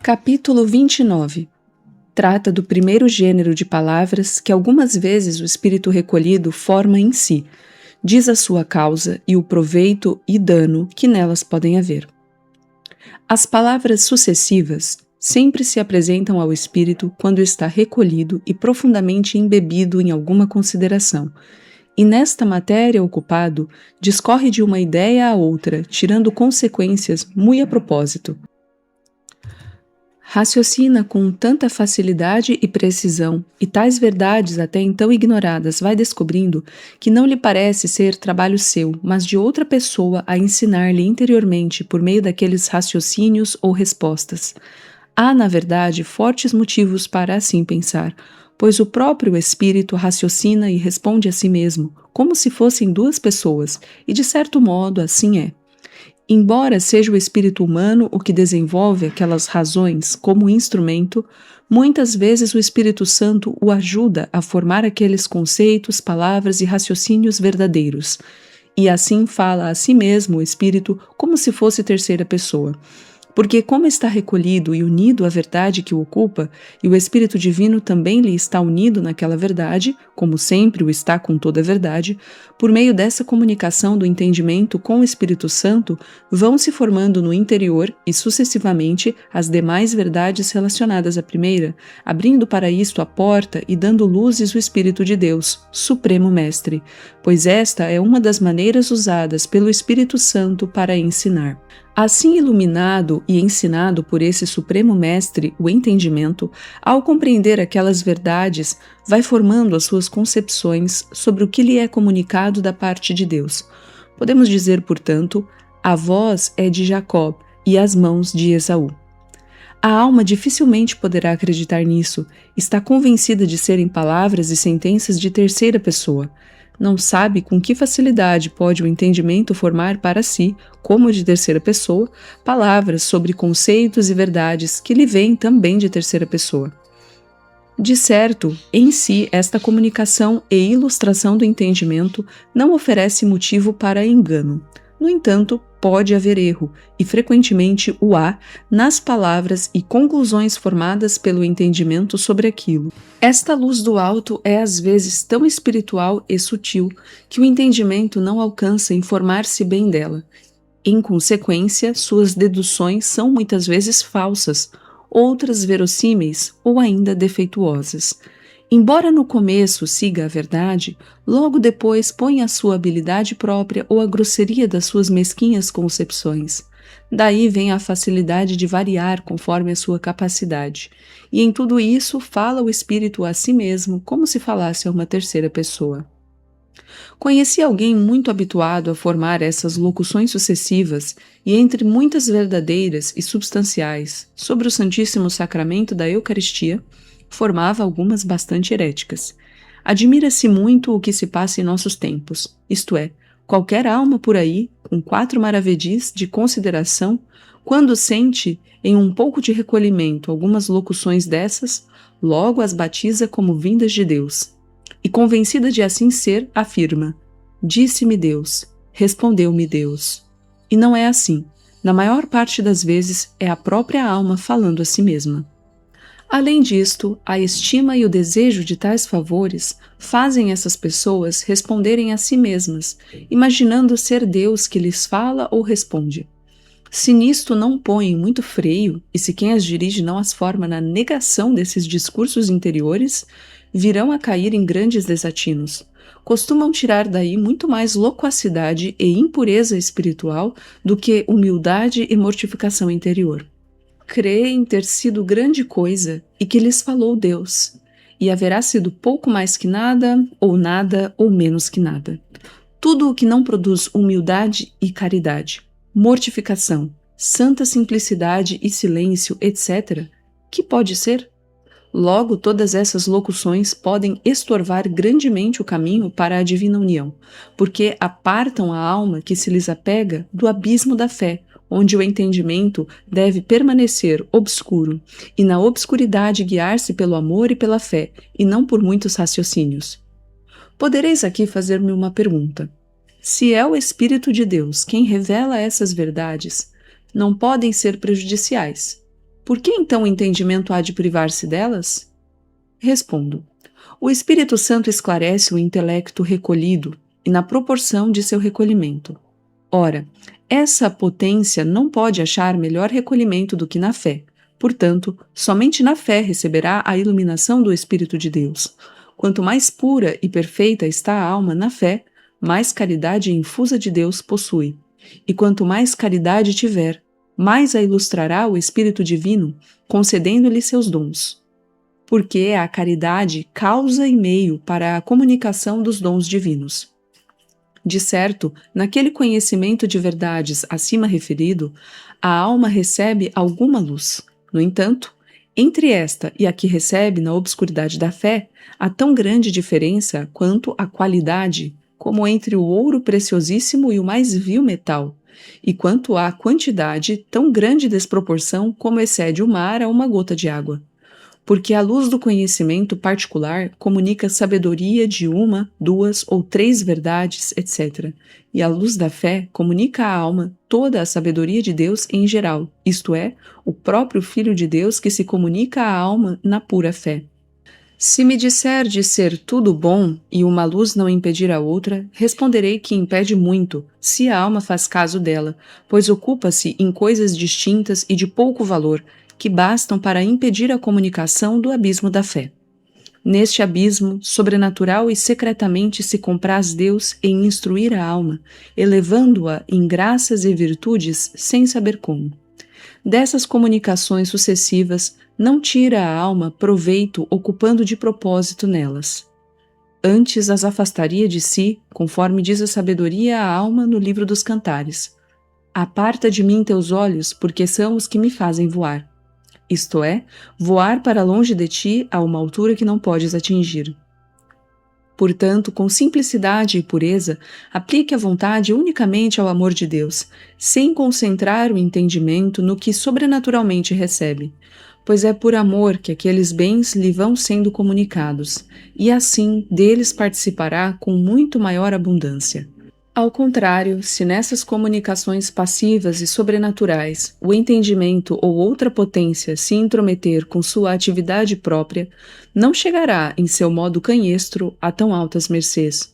Capítulo 29 trata do primeiro gênero de palavras que algumas vezes o espírito recolhido forma em si, diz a sua causa e o proveito e dano que nelas podem haver. As palavras sucessivas sempre se apresentam ao espírito quando está recolhido e profundamente embebido em alguma consideração, e nesta matéria ocupado, discorre de uma ideia a outra, tirando consequências muito a propósito. Raciocina com tanta facilidade e precisão, e tais verdades até então ignoradas vai descobrindo que não lhe parece ser trabalho seu, mas de outra pessoa a ensinar-lhe interiormente por meio daqueles raciocínios ou respostas. Há, na verdade, fortes motivos para assim pensar, pois o próprio espírito raciocina e responde a si mesmo, como se fossem duas pessoas, e de certo modo assim é. Embora seja o espírito humano o que desenvolve aquelas razões como instrumento, muitas vezes o Espírito Santo o ajuda a formar aqueles conceitos, palavras e raciocínios verdadeiros. E assim fala a si mesmo o espírito como se fosse terceira pessoa. Porque como está recolhido e unido à verdade que o ocupa, e o Espírito Divino também lhe está unido naquela verdade, como sempre o está com toda a verdade, por meio dessa comunicação do entendimento com o Espírito Santo, vão se formando no interior e sucessivamente as demais verdades relacionadas à primeira, abrindo para isto a porta e dando luzes o Espírito de Deus, Supremo Mestre, pois esta é uma das maneiras usadas pelo Espírito Santo para ensinar. Assim iluminado e ensinado por esse Supremo Mestre o entendimento, ao compreender aquelas verdades, vai formando as suas concepções sobre o que lhe é comunicado da parte de Deus. Podemos dizer, portanto, a voz é de Jacob e as mãos de Esaú. A alma dificilmente poderá acreditar nisso, está convencida de serem palavras e sentenças de terceira pessoa. Não sabe com que facilidade pode o entendimento formar para si, como de terceira pessoa, palavras sobre conceitos e verdades que lhe vêm também de terceira pessoa. De certo, em si, esta comunicação e ilustração do entendimento não oferece motivo para engano. No entanto, pode haver erro, e frequentemente o há, nas palavras e conclusões formadas pelo entendimento sobre aquilo. Esta luz do alto é às vezes tão espiritual e sutil que o entendimento não alcança informar-se bem dela. Em consequência, suas deduções são muitas vezes falsas, outras verossímeis ou ainda defeituosas. Embora no começo siga a verdade, logo depois põe a sua habilidade própria ou a grosseria das suas mesquinhas concepções. Daí vem a facilidade de variar conforme a sua capacidade. E em tudo isso fala o espírito a si mesmo como se falasse a uma terceira pessoa. Conheci alguém muito habituado a formar essas locuções sucessivas e entre muitas verdadeiras e substanciais sobre o Santíssimo Sacramento da Eucaristia, formava algumas bastante heréticas. Admira-se muito o que se passa em nossos tempos, isto é, qualquer alma por aí, com 4 maravedis de consideração, quando sente em um pouco de recolhimento algumas locuções dessas, logo as batiza como vindas de Deus. E convencida de assim ser, afirma: disse-me Deus, respondeu-me Deus. E não é assim. Na maior parte das vezes é a própria alma falando a si mesma. Além disto, a estima e o desejo de tais favores fazem essas pessoas responderem a si mesmas, imaginando ser Deus que lhes fala ou responde. Se nisto não põem muito freio, e se quem as dirige não as forma na negação desses discursos interiores, virão a cair em grandes desatinos. Costumam tirar daí muito mais loquacidade e impureza espiritual do que humildade e mortificação interior. Creem ter sido grande coisa e que lhes falou Deus, e haverá sido pouco mais que nada ou menos que nada. Tudo o que não produz humildade e caridade, mortificação, santa simplicidade e silêncio, etc., que pode ser? Logo, todas essas locuções podem estorvar grandemente o caminho para a divina união, porque apartam a alma que se lhes apega do abismo da fé, onde o entendimento deve permanecer obscuro, e na obscuridade guiar-se pelo amor e pela fé, e não por muitos raciocínios. Podereis aqui fazer-me uma pergunta. Se é o Espírito de Deus quem revela essas verdades, não podem ser prejudiciais. Por que então o entendimento há de privar-se delas? Respondo. O Espírito Santo esclarece o intelecto recolhido e na proporção de seu recolhimento. Ora, essa potência não pode achar melhor recolhimento do que na fé. Portanto, somente na fé receberá a iluminação do Espírito de Deus. Quanto mais pura e perfeita está a alma na fé, mais caridade infusa de Deus possui. E quanto mais caridade tiver, mais a ilustrará o Espírito Divino, concedendo-lhe seus dons. Porque é a caridade causa e meio para a comunicação dos dons divinos. De certo, naquele conhecimento de verdades acima referido, a alma recebe alguma luz. No entanto, entre esta e a que recebe na obscuridade da fé, há tão grande diferença quanto a qualidade, como entre o ouro preciosíssimo e o mais vil metal, e quanto à quantidade, tão grande desproporção como excede o mar a uma gota de água. Porque a luz do conhecimento particular comunica sabedoria de uma, duas ou três verdades, etc. E a luz da fé comunica à alma toda a sabedoria de Deus em geral, isto é, o próprio Filho de Deus que se comunica à alma na pura fé. Se me disser de ser tudo bom e uma luz não impedir a outra, responderei que impede muito, se a alma faz caso dela, pois ocupa-se em coisas distintas e de pouco valor, que bastam para impedir a comunicação do abismo da fé. Neste abismo, sobrenatural e secretamente se compraz Deus em instruir a alma, elevando-a em graças e virtudes sem saber como. Dessas comunicações sucessivas, não tira a alma proveito ocupando de propósito nelas. Antes as afastaria de si, conforme diz a sabedoria à alma no livro dos Cantares. Aparta de mim teus olhos, porque são os que me fazem voar. Isto é, voar para longe de ti a uma altura que não podes atingir. Portanto, com simplicidade e pureza, aplique a vontade unicamente ao amor de Deus, sem concentrar o entendimento no que sobrenaturalmente recebe, pois é por amor que aqueles bens lhe vão sendo comunicados, e assim deles participará com muito maior abundância. Ao contrário, se nessas comunicações passivas e sobrenaturais o entendimento ou outra potência se intrometer com sua atividade própria, não chegará em seu modo canhestro a tão altas mercês.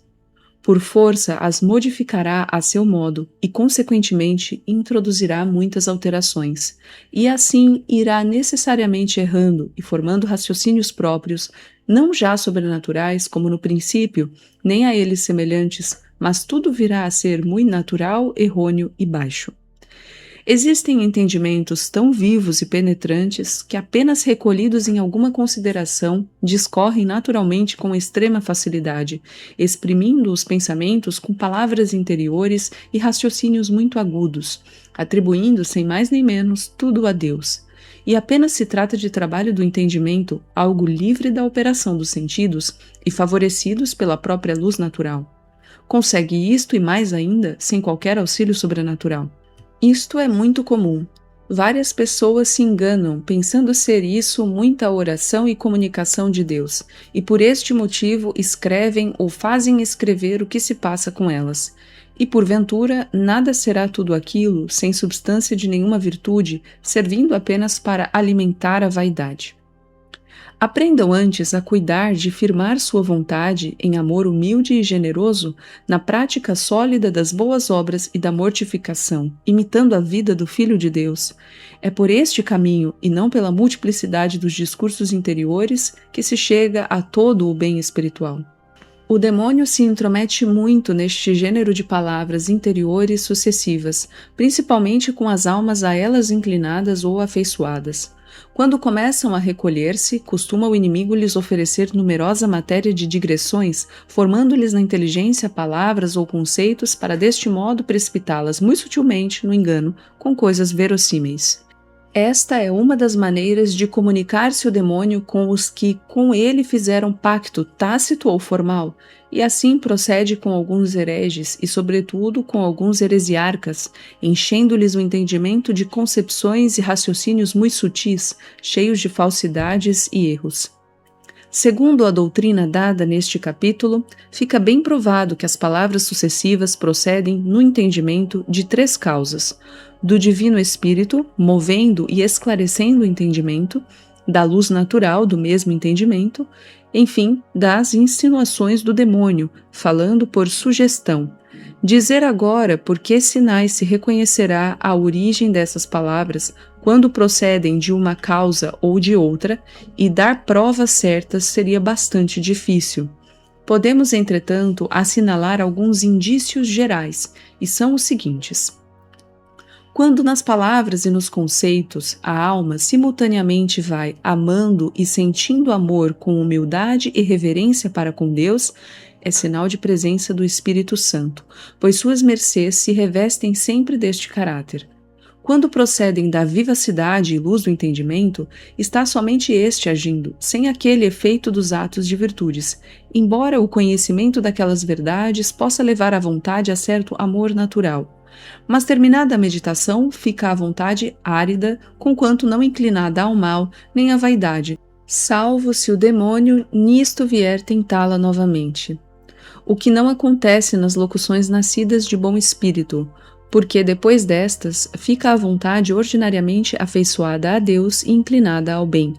Por força as modificará a seu modo e, consequentemente, introduzirá muitas alterações, e assim irá necessariamente errando e formando raciocínios próprios, não já sobrenaturais como no princípio, nem a eles semelhantes, mas tudo virá a ser muito natural, errôneo e baixo. Existem entendimentos tão vivos e penetrantes que, apenas recolhidos em alguma consideração, discorrem naturalmente com extrema facilidade, exprimindo os pensamentos com palavras interiores e raciocínios muito agudos, atribuindo sem mais nem menos tudo a Deus. E apenas se trata de trabalho do entendimento, algo livre da operação dos sentidos e favorecidos pela própria luz natural. Consegue isto e mais ainda sem qualquer auxílio sobrenatural. Isto é muito comum. Várias pessoas se enganam pensando ser isso muita oração e comunicação de Deus, e por este motivo escrevem ou fazem escrever o que se passa com elas. E porventura nada será tudo aquilo sem substância de nenhuma virtude, servindo apenas para alimentar a vaidade. Aprendam antes a cuidar de firmar sua vontade em amor humilde e generoso na prática sólida das boas obras e da mortificação, imitando a vida do Filho de Deus. É por este caminho, e não pela multiplicidade dos discursos interiores, que se chega a todo o bem espiritual. O demônio se intromete muito neste gênero de palavras interiores sucessivas, principalmente com as almas a elas inclinadas ou afeiçoadas. Quando começam a recolher-se, costuma o inimigo lhes oferecer numerosa matéria de digressões, formando-lhes na inteligência palavras ou conceitos para deste modo precipitá-las muito sutilmente no engano com coisas verossímeis. Esta é uma das maneiras de comunicar-se o demônio com os que com ele fizeram pacto tácito ou formal, e assim procede com alguns hereges e, sobretudo, com alguns heresiarcas, enchendo-lhes o entendimento de concepções e raciocínios muito sutis, cheios de falsidades e erros. Segundo a doutrina dada neste capítulo, fica bem provado que as palavras sucessivas procedem, no entendimento, de três causas: do Divino Espírito, movendo e esclarecendo o entendimento, da luz natural do mesmo entendimento, enfim, das insinuações do demônio, falando por sugestão. Dizer agora por que sinais se reconhecerá a origem dessas palavras quando procedem de uma causa ou de outra, e dar provas certas seria bastante difícil. Podemos, entretanto, assinalar alguns indícios gerais, e são os seguintes. Quando nas palavras e nos conceitos a alma simultaneamente vai amando e sentindo amor com humildade e reverência para com Deus, é sinal de presença do Espírito Santo, pois suas mercês se revestem sempre deste caráter. Quando procedem da vivacidade e luz do entendimento, está somente este agindo, sem aquele efeito dos atos de virtudes, embora o conhecimento daquelas verdades possa levar a vontade a certo amor natural. Mas terminada a meditação, fica a vontade árida, conquanto não inclinada ao mal nem à vaidade, salvo se o demônio nisto vier tentá-la novamente. O que não acontece nas locuções nascidas de bom espírito, porque depois destas fica a vontade ordinariamente afeiçoada a Deus e inclinada ao bem.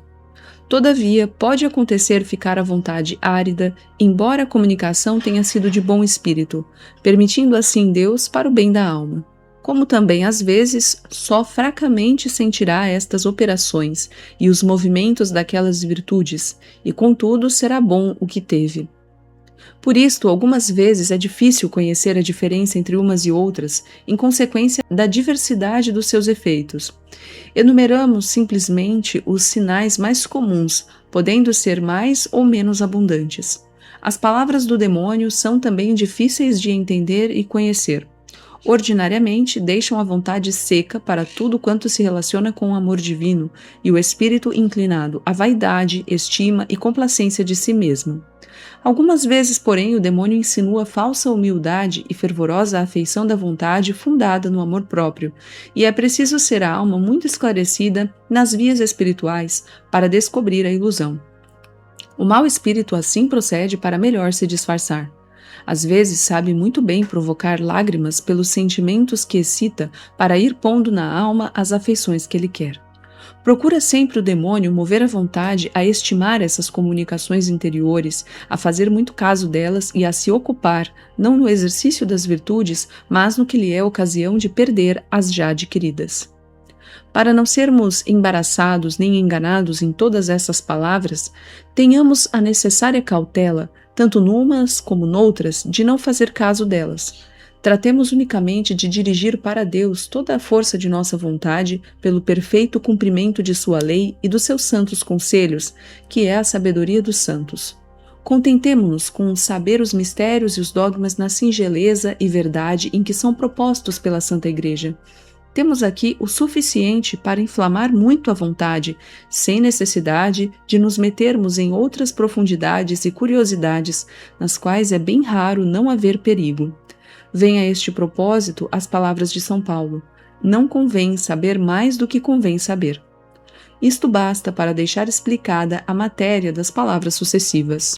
Todavia, pode acontecer ficar a vontade árida, embora a comunicação tenha sido de bom espírito, permitindo assim Deus para o bem da alma. Como também, às vezes, só fracamente sentirá estas operações e os movimentos daquelas virtudes, e contudo será bom o que teve. Por isto, algumas vezes é difícil conhecer a diferença entre umas e outras, em consequência da diversidade dos seus efeitos. Enumeramos simplesmente os sinais mais comuns, podendo ser mais ou menos abundantes. As palavras do demônio são também difíceis de entender e conhecer. Ordinariamente, deixam a vontade seca para tudo quanto se relaciona com o amor divino e o espírito inclinado à vaidade, estima e complacência de si mesmo. Algumas vezes, porém, o demônio insinua falsa humildade e fervorosa afeição da vontade fundada no amor próprio, e é preciso ser a alma muito esclarecida nas vias espirituais para descobrir a ilusão. O mau espírito assim procede para melhor se disfarçar. Às vezes sabe muito bem provocar lágrimas pelos sentimentos que excita para ir pondo na alma as afeições que ele quer. Procura sempre o demônio mover a vontade a estimar essas comunicações interiores, a fazer muito caso delas e a se ocupar, não no exercício das virtudes, mas no que lhe é ocasião de perder as já adquiridas. Para não sermos embaraçados nem enganados em todas essas palavras, tenhamos a necessária cautela, tanto numas como noutras, de não fazer caso delas. Tratemos unicamente de dirigir para Deus toda a força de nossa vontade pelo perfeito cumprimento de sua lei e dos seus santos conselhos, que é a sabedoria dos santos. Contentemo-nos com saber os mistérios e os dogmas na singeleza e verdade em que são propostos pela Santa Igreja. Temos aqui o suficiente para inflamar muito a vontade, sem necessidade de nos metermos em outras profundidades e curiosidades, nas quais é bem raro não haver perigo. Vem a este propósito as palavras de São Paulo: não convém saber mais do que convém saber. Isto basta para deixar explicada a matéria das palavras sucessivas.